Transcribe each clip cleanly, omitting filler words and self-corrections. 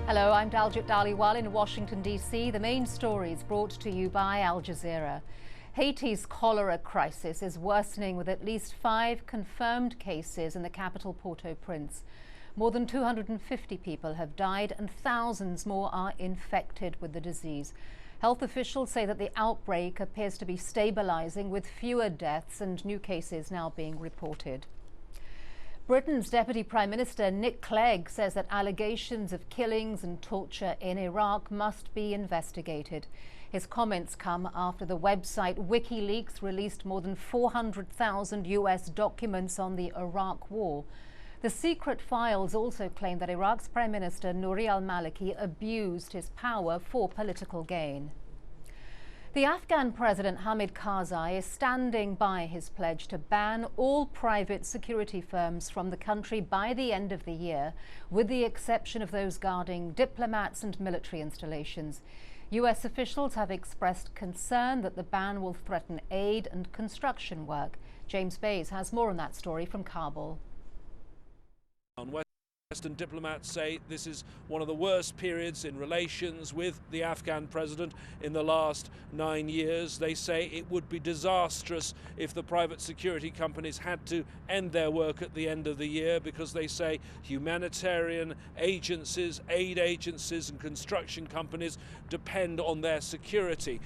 Hello, I'm Daljit Dhaliwal in Washington, D.C. The main stories brought to you by Al Jazeera. Haiti's cholera crisis is worsening with at least 5 confirmed cases in the capital Port-au-Prince. More than 250 people have died and thousands more are infected with the disease. Health officials say that the outbreak appears to be stabilizing with fewer deaths and new cases now being reported. Britain's Deputy Prime Minister Nick Clegg says that allegations of killings and torture in Iraq must be investigated. His comments come after the website WikiLeaks released more than 400,000 US documents on the Iraq war. The secret files also claim that Iraq's Prime Minister Nouri al-Maliki abused his power for political gain. The Afghan President Hamid Karzai is standing by his pledge to ban all private security firms from the country by the end of the year, with the exception of those guarding diplomats and military installations. US officials have expressed concern that the ban will threaten aid and construction work. James Bays has more on that story from Kabul. Western diplomats say this is one of the worst periods in relations with the Afghan president in the last 9 years. They say it would be disastrous if the private security companies had to end their work at the end of the year, because they say humanitarian agencies, aid agencies and construction companies depend on their security.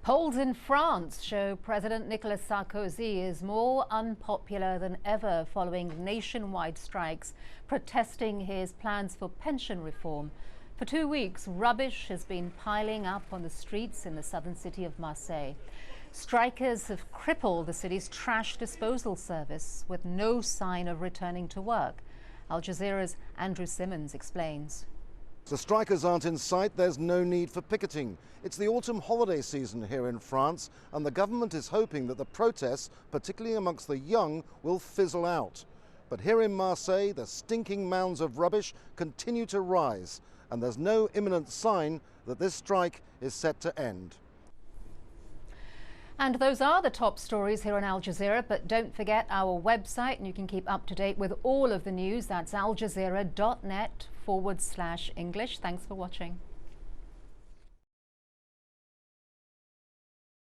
Polls in France show President Nicolas Sarkozy is more unpopular than ever following nationwide strikes protesting his plans for pension reform. For 2 weeks, rubbish has been piling up on the streets in the southern city of Marseille. Strikers have crippled the city's trash disposal service with no sign of returning to work. Al Jazeera's Andrew Simmons explains. The strikers aren't in sight, there's no need for picketing. It's the autumn holiday season here in France, and the government is hoping that the protests, particularly amongst the young, will fizzle out. But here in Marseille, the stinking mounds of rubbish continue to rise, and there's no imminent sign that this strike is set to end. And those are the top stories here on Al Jazeera, but don't forget our website, and you can keep up to date with all of the news. That's aljazeera.net/English. Thanks for watching.